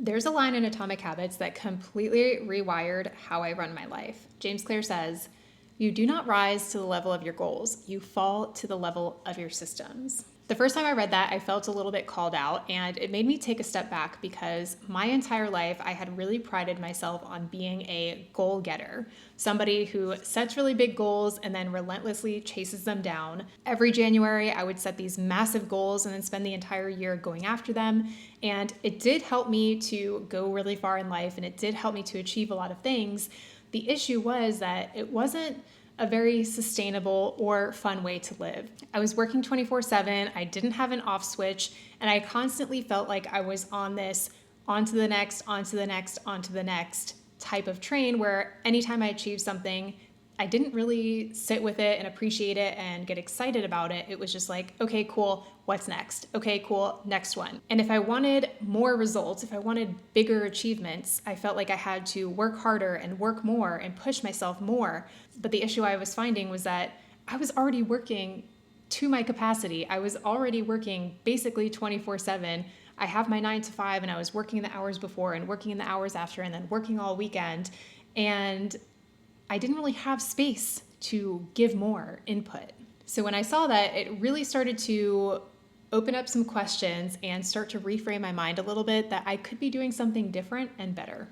There's a line in Atomic Habits that completely rewired how I run my life. James Clear says, "You do not rise to the level of your goals, you fall to the level of your systems." The first time I read that, I felt a little bit called out, and it made me take a step back because my entire life I had really prided myself on being a goal getter, somebody who sets really big goals and then relentlessly chases them down. Every January, I would set these massive goals and then spend the entire year going after them. And it did help me to go really far in life, and it did help me to achieve a lot of things. The issue was that it wasn't a very sustainable or fun way to live. I was working 24/7, I didn't have an off switch, and I constantly felt like I was on this onto the next, onto the next, onto the next type of train where anytime I achieved something, I didn't really sit with it and appreciate it and get excited about it. It was just like, okay, cool, what's next? Okay, cool, next one. And if I wanted more results, if I wanted bigger achievements, I felt like I had to work harder and work more and push myself more. But the issue I was finding was that I was already working to my capacity. I was already working basically 24/7. I have my 9 to 5, and I was working the hours before and working in the hours after and then working all weekend. And I didn't really have space to give more input. So when I saw that, it really started to open up some questions and start to reframe my mind a little bit that I could be doing something different and better.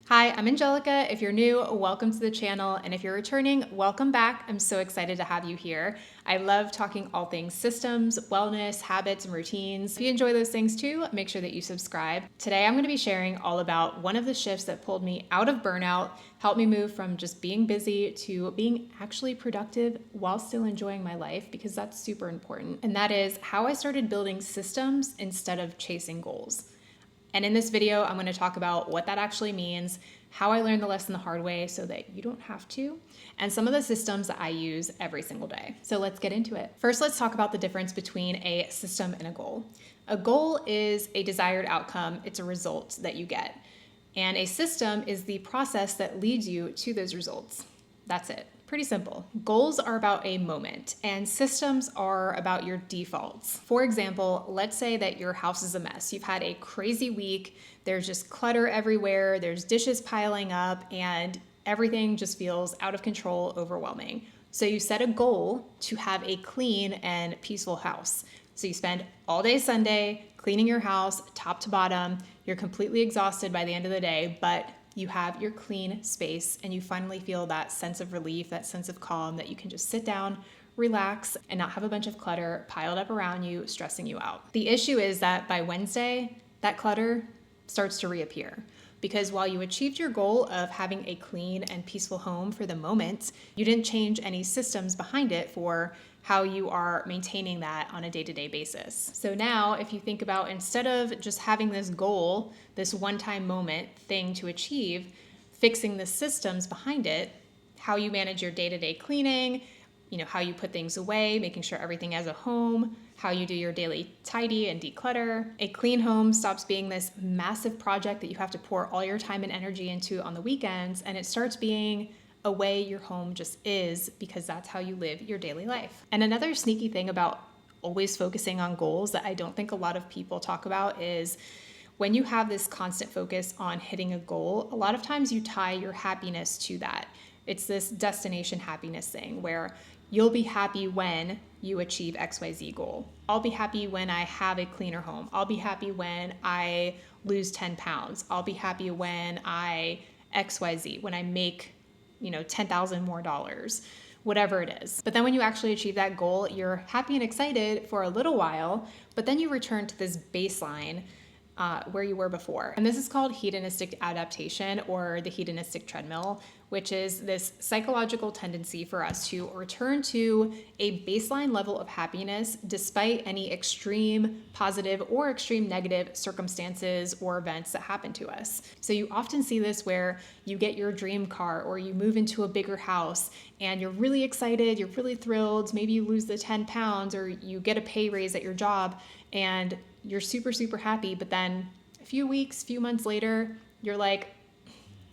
Hi, I'm Angelica. If you're new, welcome to the channel. And if you're returning, welcome back. I'm so excited to have you here. I love talking all things systems, wellness, habits, and routines. If you enjoy those things too, make sure that you subscribe. Today, I'm going to be sharing all about one of the shifts that pulled me out of burnout, helped me move from just being busy to being actually productive while still enjoying my life, because that's super important. And that is how I started building systems instead of chasing goals. And in this video, I'm going to talk about what that actually means, how I learned the lesson the hard way so that you don't have to, and some of the systems that I use every single day. So let's get into it. First, let's talk about the difference between a system and a goal. A goal is a desired outcome. It's a result that you get. And a system is the process that leads you to those results. That's it. Pretty simple. Goals are about a moment, and systems are about your defaults. For example, let's say that your house is a mess. You've had a crazy week. There's just clutter everywhere. There's dishes piling up, and everything just feels out of control, overwhelming. So you set a goal to have a clean and peaceful house. So you spend all day Sunday cleaning your house top to bottom. You're completely exhausted by the end of the day, but you have your clean space and you finally feel that sense of relief, that sense of calm, that you can just sit down, relax, and not have a bunch of clutter piled up around you, stressing you out. The issue is that by Wednesday, that clutter starts to reappear. Because while you achieved your goal of having a clean and peaceful home for the moment, you didn't change any systems behind it for how you are maintaining that on a day-to-day basis. So now if you think about, instead of just having this goal, this one-time moment thing to achieve, fixing the systems behind it, how you manage your day-to-day cleaning, how you put things away, making sure everything has a home, how you do your daily tidy and declutter. A clean home stops being this massive project that you have to pour all your time and energy into on the weekends, and it starts being a way your home just is, because that's how you live your daily life. And another sneaky thing about always focusing on goals that I don't think a lot of people talk about is when you have this constant focus on hitting a goal, a lot of times you tie your happiness to that. It's this destination happiness thing where you'll be happy when you achieve XYZ goal. I'll be happy when I have a cleaner home. I'll be happy when I lose 10 pounds. I'll be happy when I XYZ, when I make $10,000 more dollars, whatever it is. But then when you actually achieve that goal, you're happy and excited for a little while, but then you return to this baseline where you were before. And this is called hedonistic adaptation, or the hedonistic treadmill, which is this psychological tendency for us to return to a baseline level of happiness despite any extreme positive or extreme negative circumstances or events that happen to us. So you often see this where you get your dream car or you move into a bigger house and you're really excited, you're really thrilled, maybe you lose the 10 pounds or you get a pay raise at your job and you're super, super happy, but then a few weeks, few months later, you're like,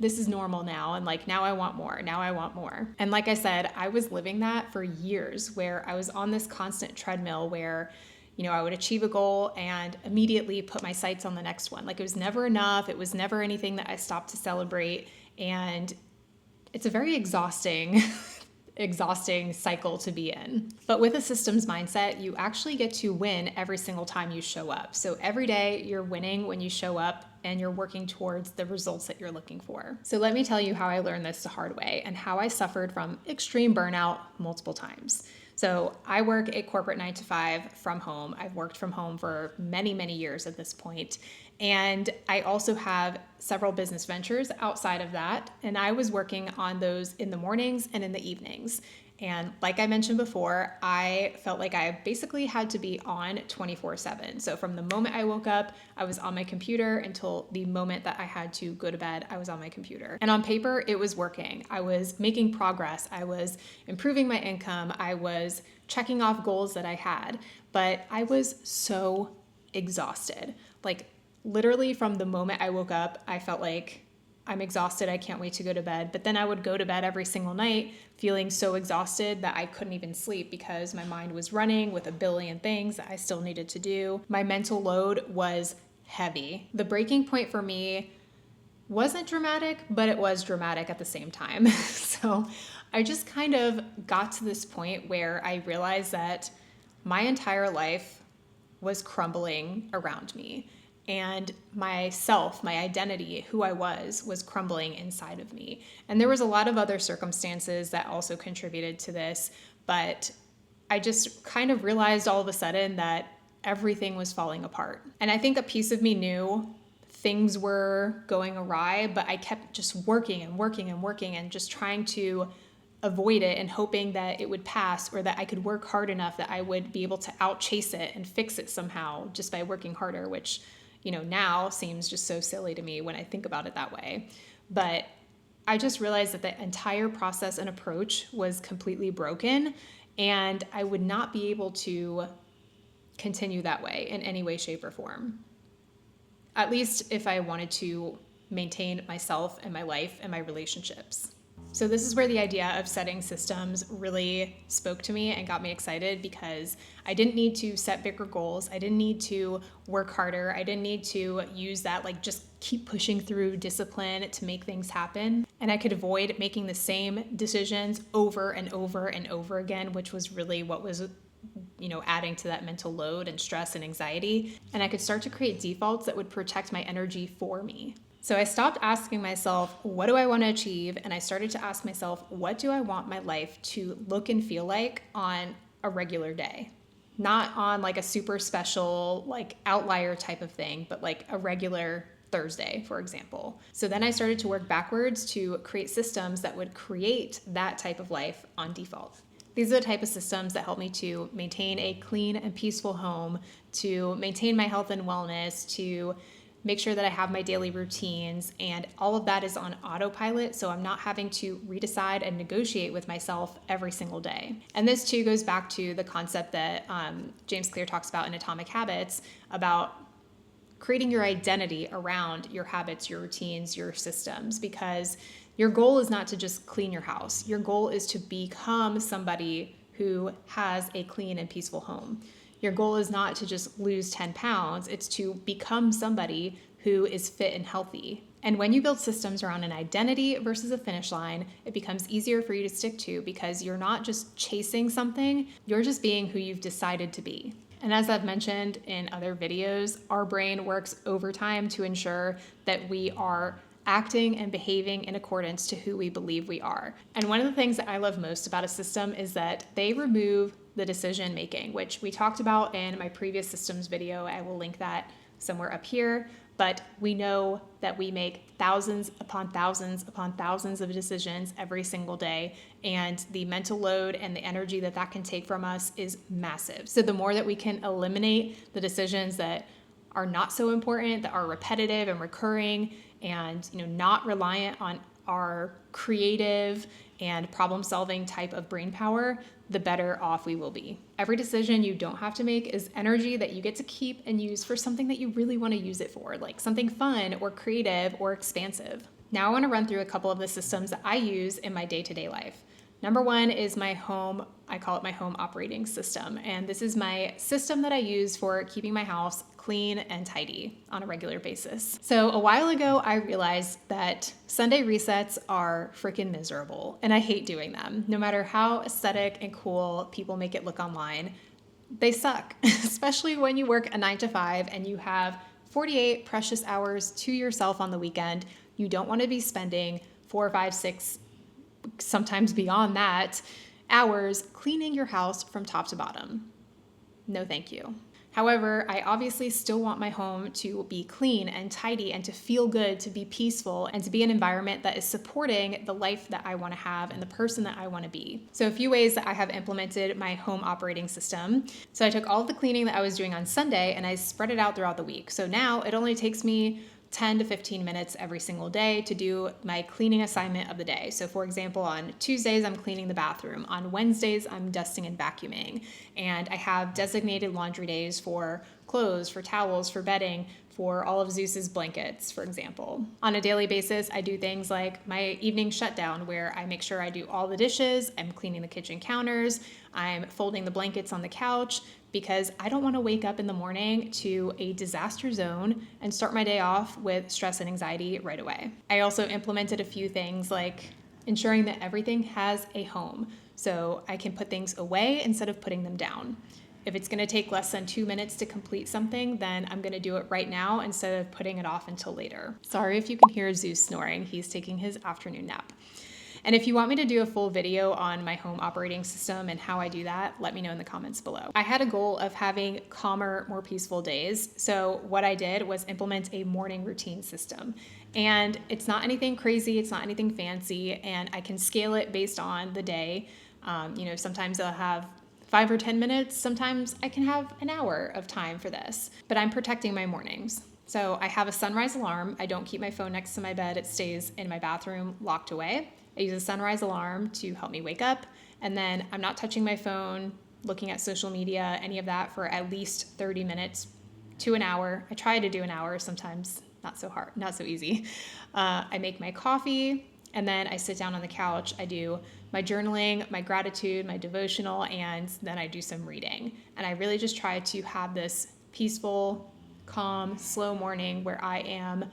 this is normal now. And now I want more. Now I want more. And like I said, I was living that for years where I was on this constant treadmill where, I would achieve a goal and immediately put my sights on the next one. Like, it was never enough. It was never anything that I stopped to celebrate. And it's a very exhausting cycle to be in. But with a systems mindset, you actually get to win every single time you show up. So every day you're winning when you show up and you're working towards the results that you're looking for. So let me tell you how I learned this the hard way and how I suffered from extreme burnout multiple times. So I work a corporate 9-to-5 from home. I've worked from home for many, many years at this point. And I also have several business ventures outside of that. And I was working on those in the mornings and in the evenings. And like I mentioned before, I felt like I basically had to be on 24/7. So from the moment I woke up, I was on my computer until the moment that I had to go to bed, I was on my computer. And on paper, it was working. I was making progress. I was improving my income. I was checking off goals that I had. But I was so exhausted. Like, literally from the moment I woke up, I felt like I'm exhausted. I can't wait to go to bed. But then I would go to bed every single night feeling so exhausted that I couldn't even sleep because my mind was running with a billion things that I still needed to do. My mental load was heavy. The breaking point for me wasn't dramatic, but it was dramatic at the same time. So I just kind of got to this point where I realized that my entire life was crumbling around me. And myself, my identity, who I was crumbling inside of me. And there was a lot of other circumstances that also contributed to this, but I just kind of realized all of a sudden that everything was falling apart. And I think a piece of me knew things were going awry, but I kept just working and just trying to avoid it and hoping that it would pass, or that I could work hard enough that I would be able to outchase it and fix it somehow just by working harder, which now seems just so silly to me when I think about it that way. But I just realized that the entire process and approach was completely broken, and I would not be able to continue that way in any way, shape, or form. At least if I wanted to maintain myself and my life and my relationships. So this is where the idea of setting systems really spoke to me and got me excited, because I didn't need to set bigger goals. I didn't need to work harder. I didn't need to use that, like, just keep pushing through discipline to make things happen. And I could avoid making the same decisions over and over and over again, which was really what was adding to that mental load and stress and anxiety. And I could start to create defaults that would protect my energy for me. So I stopped asking myself, what do I want to achieve? And I started to ask myself, what do I want my life to look and feel like on a regular day? Not on like a super special, like outlier type of thing, but like a regular Thursday, for example. So then I started to work backwards to create systems that would create that type of life on default. These are the type of systems that help me to maintain a clean and peaceful home, to maintain my health and wellness, to make sure that I have my daily routines, and all of that is on autopilot, so I'm not having to redecide and negotiate with myself every single day. And this too goes back to the concept that James Clear talks about in Atomic Habits, about creating your identity around your habits, your routines, your systems, because your goal is not to just clean your house. Your goal is to become somebody who has a clean and peaceful home. Your goal is not to just lose 10 pounds, it's to become somebody who is fit and healthy. And when you build systems around an identity versus a finish line, it becomes easier for you to stick to, because you're not just chasing something, you're just being who you've decided to be. And as I've mentioned in other videos, our brain works overtime to ensure that we are acting and behaving in accordance to who we believe we are. And one of the things that I love most about a system is that they remove the decision making, which we talked about in my previous systems video. I will link that somewhere up here. But we know that we make thousands upon thousands upon thousands of decisions every single day. And the mental load and the energy that that can take from us is massive. So the more that we can eliminate the decisions that are not so important, that are repetitive and recurring, and not reliant on our creative and problem-solving type of brain power, the better off we will be. Every decision you don't have to make is energy that you get to keep and use for something that you really want to use it for, like something fun or creative or expansive. Now I want to run through a couple of the systems that I use in my day-to-day life. Number one is my home I call it my home operating system. And this is my system that I use for keeping my house clean and tidy on a regular basis. So a while ago, I realized that Sunday resets are freaking miserable, and I hate doing them. No matter how aesthetic and cool people make it look online, they suck, especially when you work a 9 to 5 and you have 48 precious hours to yourself on the weekend. You don't want to be spending 4, 5, 6, sometimes beyond that, hours cleaning your house from top to bottom. No, thank you. However, I obviously still want my home to be clean and tidy and to feel good, to be peaceful, and to be an environment that is supporting the life that I want to have and the person that I want to be. So a few ways that I have implemented my home operating system. So I took all of the cleaning that I was doing on Sunday and I spread it out throughout the week. So now it only takes me 10 to 15 minutes every single day to do my cleaning assignment of the day. So for example, on Tuesdays, I'm cleaning the bathroom. On Wednesdays, I'm dusting and vacuuming. And I have designated laundry days for clothes, for towels, for bedding, for all of Zeus's blankets, for example. On a daily basis, I do things like my evening shutdown where I make sure I do all the dishes, I'm cleaning the kitchen counters, I'm folding the blankets on the couch, because I don't want to wake up in the morning to a disaster zone and start my day off with stress and anxiety right away. I also implemented a few things like ensuring that everything has a home, so I can put things away instead of putting them down. If it's going to take less than 2 minutes to complete something, then I'm going to do it right now instead of putting it off until later. Sorry if you can hear Zeus snoring. He's taking his afternoon nap. And if you want me to do a full video on my home operating system and how I do that, let me know in the comments below. I had a goal of having calmer, more peaceful days. So what I did was implement a morning routine system. And it's not anything crazy, it's not anything fancy, and I can scale it based on the day. Sometimes I'll have 5 or 10 minutes, sometimes I can have an hour of time for this, but I'm protecting my mornings. So I have a sunrise alarm. I don't keep my phone next to my bed. It stays in my bathroom locked away. I use a sunrise alarm to help me wake up, and then I'm not touching my phone, looking at social media, any of that for at least 30 minutes to an hour. I try to do an hour, sometimes not so hard, not so easy. I make my coffee, and then I sit down on the couch. I do my journaling, my gratitude, my devotional, and then I do some reading. And I really just try to have this peaceful, calm, slow morning where I am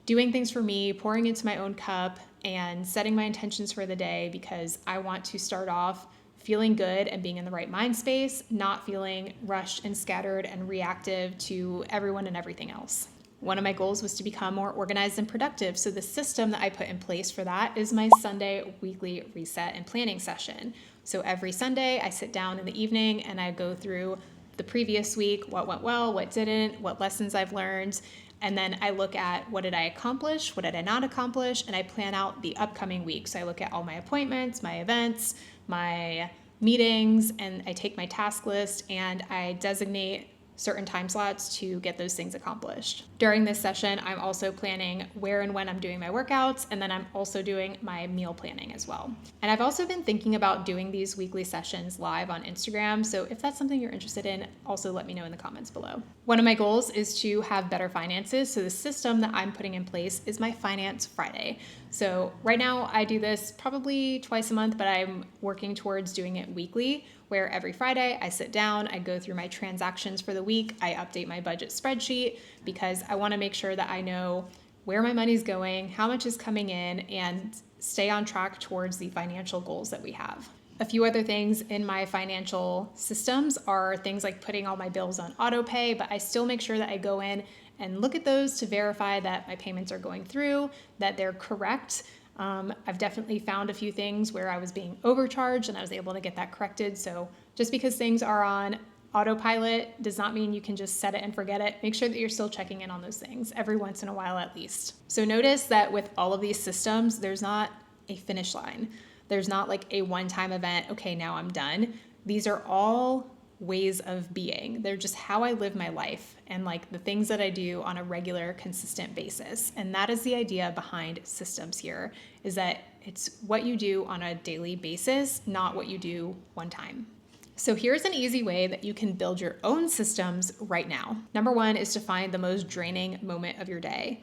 doing things for me, pouring into my own cup, and setting my intentions for the day, because I want to start off feeling good and being in the right mind space, not feeling rushed and scattered and reactive to everyone and everything else. One of my goals was to become more organized and productive. So the system that I put in place for that is my Sunday weekly reset and planning session. So every Sunday I sit down in the evening and I go through the previous week, what went well, what didn't, what lessons I've learned. And then I look at what did I accomplish, what did I not accomplish, and I plan out the upcoming week. So I look at all my appointments, my events, my meetings, and I take my task list and I designate certain time slots to get those things accomplished. During this session, I'm also planning where and when I'm doing my workouts, and then I'm also doing my meal planning as well. And I've also been thinking about doing these weekly sessions live on Instagram, so if that's something you're interested in, also let me know in the comments below. One of my goals is to have better finances, so the system that I'm putting in place is my Finance Friday. So right now I do this probably twice a month, but I'm working towards doing it weekly, where every Friday I sit down, I go through my transactions for the week, I update my budget spreadsheet, because I want to make sure that I know where my money's going, how much is coming in, and stay on track towards the financial goals that we have. A few other things in my financial systems are things like putting all my bills on auto pay, but I still make sure that I go in and look at those to verify that my payments are going through, that they're correct. I've definitely found a few things where I was being overcharged and I was able to get that corrected. So just because things are on autopilot does not mean you can just set it and forget it. Make sure that you're still checking in on those things every once in a while at least. So notice that with all of these systems, there's not a finish line. There's not like a one-time event, okay, now I'm done. These are all ways of being. They're just how I live my life and like the things that I do on a regular, consistent basis. And that is the idea behind systems here, is that it's what you do on a daily basis, not what you do one time. So here's an easy way that you can build your own systems right now. Number one is to find the most draining moment of your day.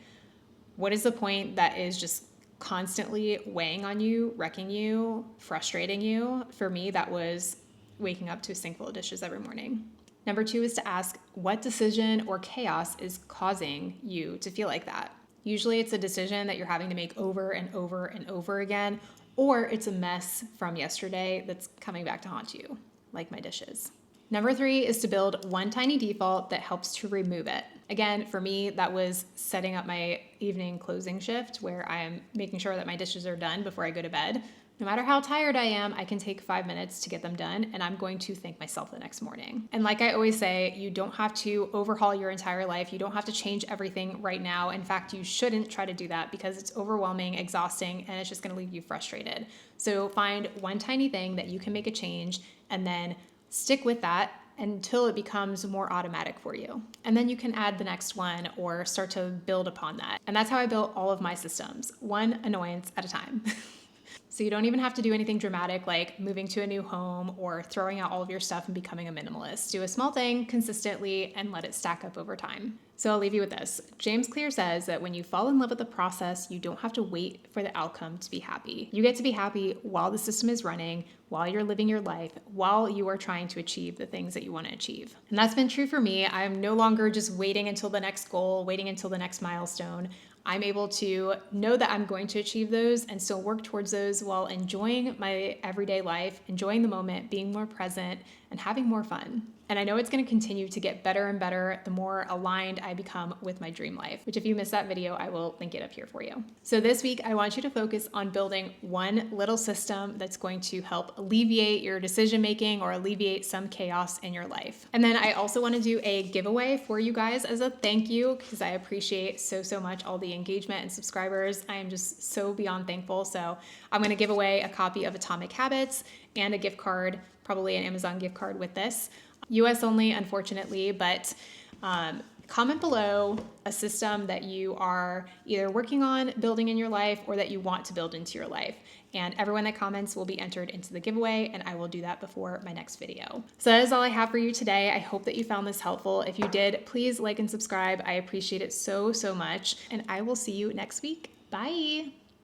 What is the point that is just constantly weighing on you, wrecking you, frustrating you? For me, that was waking up to a sink full of dishes every morning. Number 2 is to ask what decision or chaos is causing you to feel like that. Usually it's a decision that you're having to make over and over and over again, or it's a mess from yesterday that's coming back to haunt you, like my dishes. Number 3 is to build one tiny default that helps to remove it. Again, for me, that was setting up my evening closing shift where I am making sure that my dishes are done before I go to bed. No matter how tired I am, I can take 5 minutes to get them done, and I'm going to thank myself the next morning. And like I always say, you don't have to overhaul your entire life. You don't have to change everything right now. In fact, you shouldn't try to do that because it's overwhelming, exhausting, and it's just going to leave you frustrated. So find one tiny thing that you can make a change and then stick with that until it becomes more automatic for you. And then you can add the next one or start to build upon that. And that's how I built all of my systems, one annoyance at a time. So you don't even have to do anything dramatic like moving to a new home or throwing out all of your stuff and becoming a minimalist. Do a small thing consistently and let it stack up over time. So I'll leave you with this. James Clear says that when you fall in love with the process, you don't have to wait for the outcome to be happy. You get to be happy while the system is running, while you're living your life, while you are trying to achieve the things that you want to achieve. And that's been true for me. I'm no longer just waiting until the next goal, waiting until the next milestone. I'm able to know that I'm going to achieve those and still work towards those while enjoying my everyday life, enjoying the moment, being more present, and having more fun. And I know it's going to continue to get better and better the more aligned I become with my dream life, which if you missed that video, I will link it up here for you. So this week, I want you to focus on building one little system that's going to help alleviate your decision making or alleviate some chaos in your life. And then I also want to do a giveaway for you guys as a thank you because I appreciate so much all the engagement and subscribers. I am just so beyond thankful. So I'm going to give away a copy of Atomic Habits and a gift card, probably an Amazon gift card with this. US only, unfortunately, but comment below a system that you are either working on building in your life or that you want to build into your life. And everyone that comments will be entered into the giveaway, and I will do that before my next video. So that is all I have for you today. I hope that you found this helpful. If you did, please like and subscribe. I appreciate it so much, and I will see you next week. Bye.